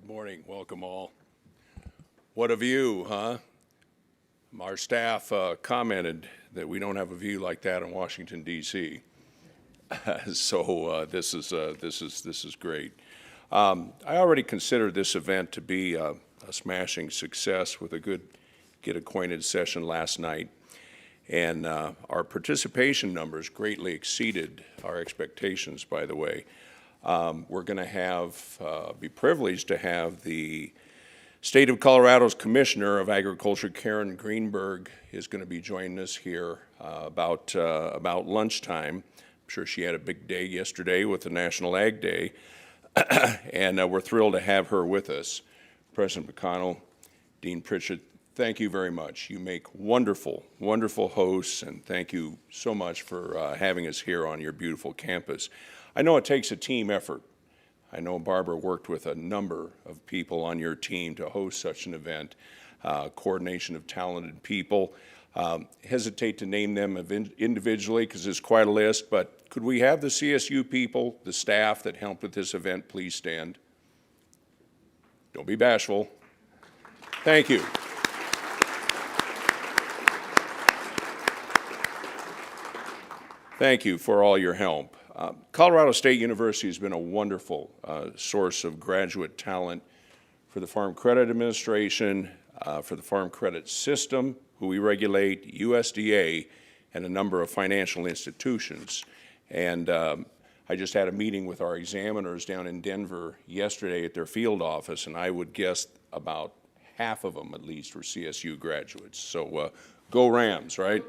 Morning. Welcome all. What a view, huh? Our staff commented that we don't have a view like that in Washington, D.C. So this is great. I already considered this event to be a smashing success with a good get acquainted session last night. And our participation numbers greatly exceeded our expectations, by the way. We're going to be privileged to have the State of Colorado's Commissioner of Agriculture, Karen Greenberg, is going to be joining us here about lunchtime. I'm sure she had a big day yesterday with the National Ag Day, and we're thrilled to have her with us. President McConnell, Dean Pritchett, thank you very much. You make wonderful, wonderful hosts, and thank you so much for having us here on your beautiful campus. I know it takes a team effort. I know Barbara worked with a number of people on your team to host such an event, coordination of talented people. Hesitate to name them individually because it's quite a list, but could we have the CSU people, the staff that helped with this event, please stand? Don't be bashful. Thank you. Thank you for all your help. Colorado State University has been a wonderful source of graduate talent for the Farm Credit Administration, for the Farm Credit System, who we regulate, USDA, and a number of financial institutions. And I just had a meeting with our examiners down in Denver yesterday at their field office, and I would guess about half of them at least were CSU graduates. So go Rams, right?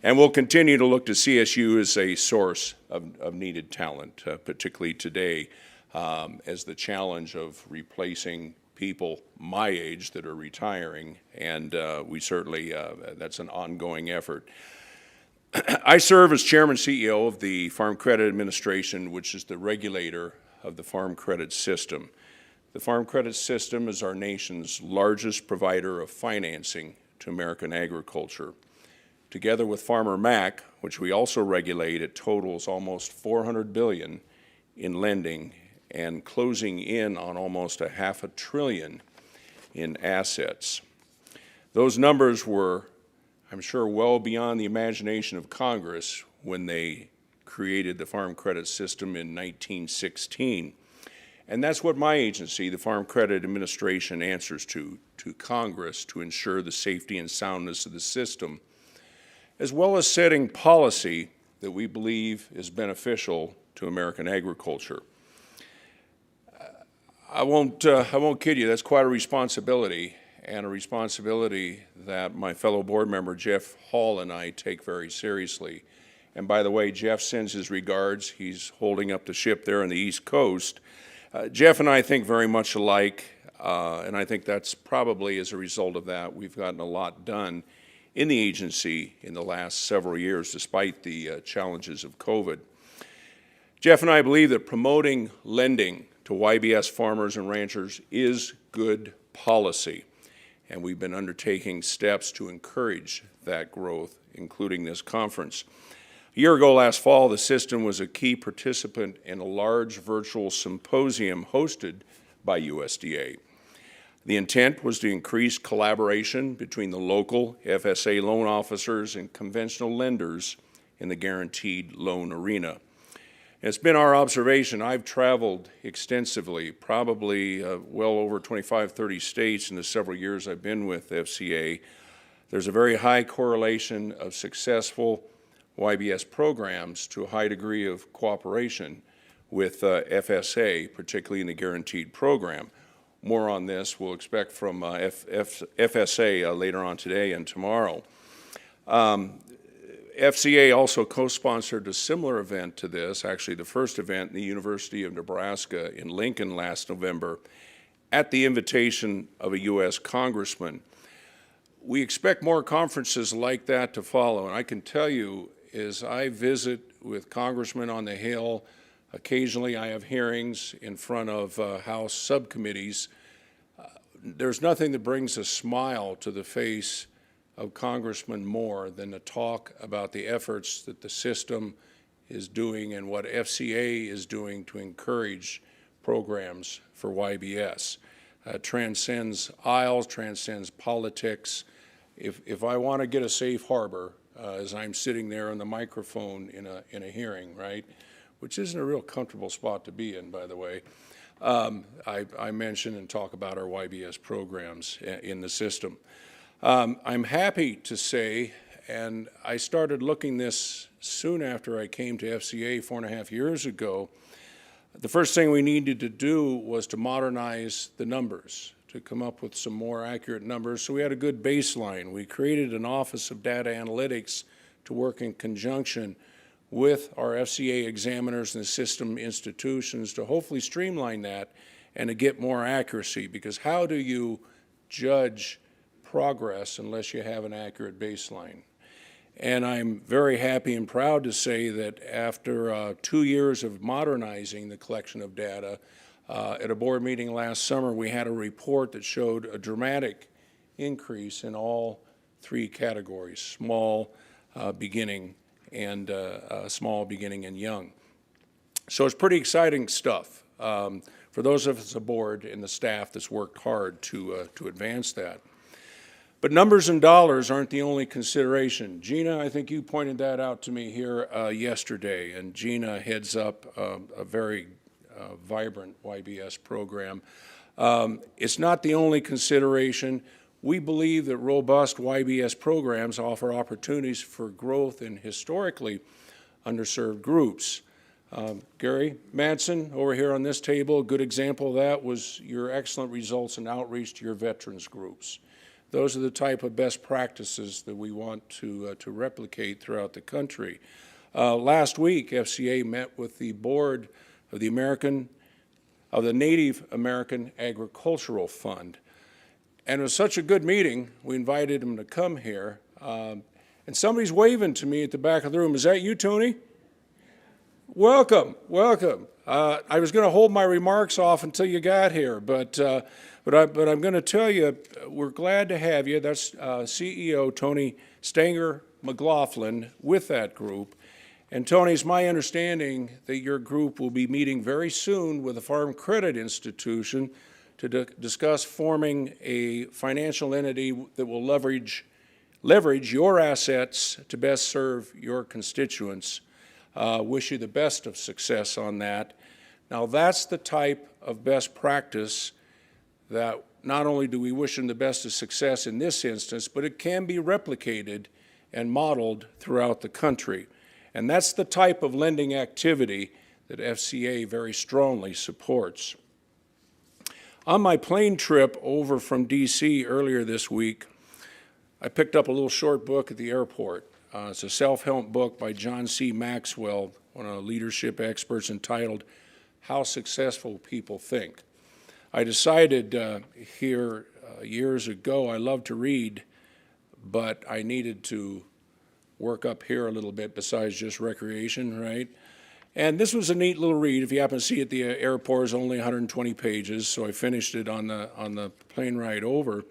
And we'll continue to look to CSU as a source of needed talent, particularly today, as the challenge of replacing people my age that are retiring, and we certainly, that's an ongoing effort. I serve as Chairman CEO of the Farm Credit Administration, which is the regulator of the Farm Credit System. The Farm Credit System is our nation's largest provider of financing to American agriculture. Together with Farmer Mac, which we also regulate, it totals almost $400 billion in lending and closing in on almost $500 billion in assets. Those numbers were, I'm sure, well beyond the imagination of Congress when they created the Farm Credit System in 1916. And that's what my agency, the Farm Credit Administration, answers to Congress to ensure the safety and soundness of the system, as well as setting policy that we believe is beneficial to American agriculture. I won't kid you, that's quite a responsibility, and a responsibility that my fellow board member Jeff Hall and I take very seriously. And by the way, Jeff sends his regards. He's holding up the ship there on the East Coast. Jeff and I think very much alike, and I think that's probably as a result of that we've gotten a lot done in the agency in the last several years, despite the challenges of COVID. Jeff and I believe that promoting lending to YBS farmers and ranchers is good policy, and we've been undertaking steps to encourage that growth, including this conference. A year ago last fall, the system was a key participant in a large virtual symposium hosted by USDA. The intent was to increase collaboration between the local FSA loan officers and conventional lenders in the guaranteed loan arena. It's been our observation, I've traveled extensively, probably well over 25, 30 states in the several years I've been with FCA. There's a very high correlation of successful YBS programs to a high degree of cooperation with FSA, particularly in the guaranteed program. More on this we'll expect from FSA later on today and tomorrow. FCA also co-sponsored a similar event to this, actually the first event in the University of Nebraska in Lincoln last November, at the invitation of a U.S. congressman. We expect more conferences like that to follow, and I can tell you, as I visit with congressmen on the Hill, occasionally I have hearings in front of House subcommittees. There's nothing that brings a smile to the face of congressmen more than to talk about the efforts that the system is doing and what FCA is doing to encourage programs for YBS. Transcends aisles, transcends politics. If I want to get a safe harbor, as I'm sitting there on the microphone in a hearing, right, which isn't a real comfortable spot to be in, by the way, I mention and talk about our YBS programs in the system. I'm happy to say, and I started looking this soon after I came to FCA 4.5 years ago, the first thing we needed to do was to modernize the numbers, to come up with some more accurate numbers. So we had a good baseline. We created an Office of Data Analytics to work in conjunction with our FCA examiners and the system institutions to hopefully streamline that and to get more accuracy, because how do you judge progress unless you have an accurate baseline? And I'm very happy and proud to say that after 2 years of modernizing the collection of data, at a board meeting last summer, we had a report that showed a dramatic increase in all 3 categories: small, beginning, and young. So it's pretty exciting stuff for those of us aboard and the staff that's worked hard to advance that. But numbers and dollars aren't the only consideration. Gina, I think you pointed that out to me here yesterday, and Gina heads up a very vibrant YBS program. It's not the only consideration. We believe that robust YBS programs offer opportunities for growth in historically underserved groups. Gary Madsen, over here on this table, a good example of that was your excellent results in outreach to your veterans groups. Those are the type of best practices that we want to replicate throughout the country. Last week, FCA met with the board of the Native American Agricultural Fund. And it was such a good meeting, we invited them to come here. And somebody's waving to me at the back of the room. Is that you, Tony? Welcome, welcome. I was going to hold my remarks off until you got here, but I'm going to tell you, we're glad to have you. That's CEO Tony Stanger McLaughlin with that group. And Tony, it's my understanding that your group will be meeting very soon with the Farm Credit Institution to discuss forming a financial entity that will leverage your assets to best serve your constituents. Wish you the best of success on that. Now, that's the type of best practice that not only do we wish them the best of success in this instance, but it can be replicated and modeled throughout the country. And that's the type of lending activity that FCA very strongly supports. On my plane trip over from DC earlier this week, I picked up a little short book at the airport. It's a self-help book by John C. Maxwell, one of the leadership experts, entitled How Successful People Think. I decided here years ago I love to read, but I needed to work up here a little bit besides just recreation, right? And this was a neat little read. If you happen to see it, the airport is only 120 pages, so I finished it on the plane ride over.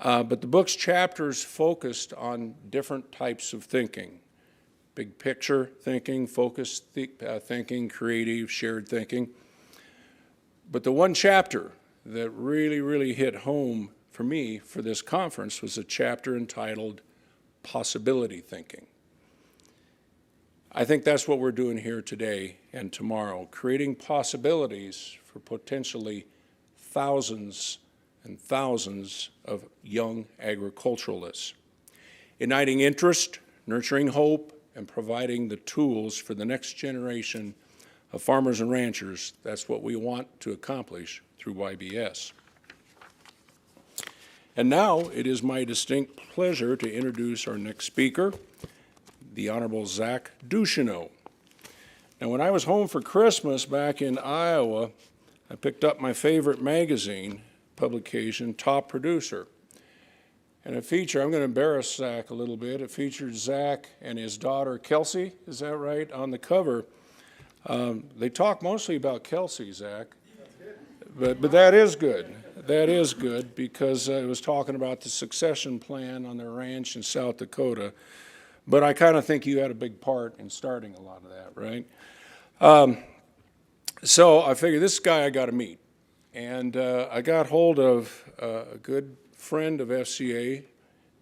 But the book's chapters focused on different types of thinking: big picture thinking, focused thinking, creative, shared thinking. But the one chapter that really hit home for me for this conference was a chapter entitled Possibility Thinking. I think that's what we're doing here today and tomorrow, creating possibilities for potentially thousands and thousands of young agriculturalists, igniting interest, nurturing hope, and providing the tools for the next generation of farmers and ranchers. That's what we want to accomplish through YBS. And now it is my distinct pleasure to introduce our next speaker, the Honorable Zach Ducheneau. Now, when I was home for Christmas back in Iowa, I picked up my favorite magazine publication, Top Producer. And I'm going to embarrass Zach a little bit, it featured Zach and his daughter Kelsey, is that right, on the cover. They talk mostly about Kelsey, Zach, but that is good. That is good, because it was talking about the succession plan on their ranch in South Dakota. But I kind of think you had a big part in starting a lot of that, right? So I figured this guy I got to meet. And I got hold of a good friend of FCA,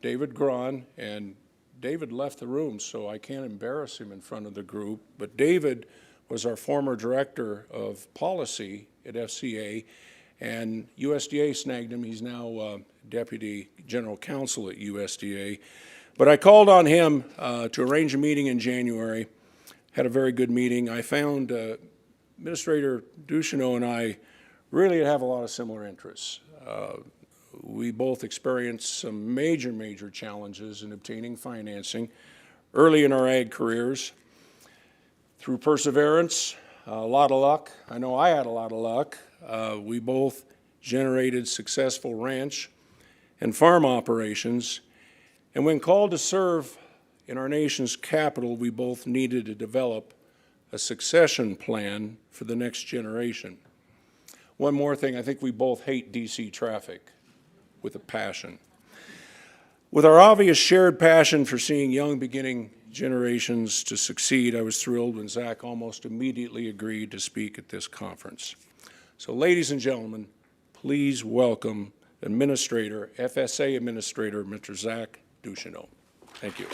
David Gron, and David left the room, so I can't embarrass him in front of the group. But David was our former director of policy at FCA, and USDA snagged him. He's now deputy general counsel at USDA. But I called on him to arrange a meeting in January, had a very good meeting. I found Administrator Ducheneau and I really have a lot of similar interests. We both experienced some major challenges in obtaining financing early in our ag careers. Through perseverance, a lot of luck. I know I had a lot of luck. We both generated successful ranch and farm operations. And when called to serve in our nation's capital, we both needed to develop a succession plan for the next generation. One more thing, I think we both hate DC traffic with a passion. With our obvious shared passion for seeing young beginning generations to succeed, I was thrilled when Zach almost immediately agreed to speak at this conference. So ladies and gentlemen, please welcome FSA Administrator, Mr. Zach Ducheneau. Thank you.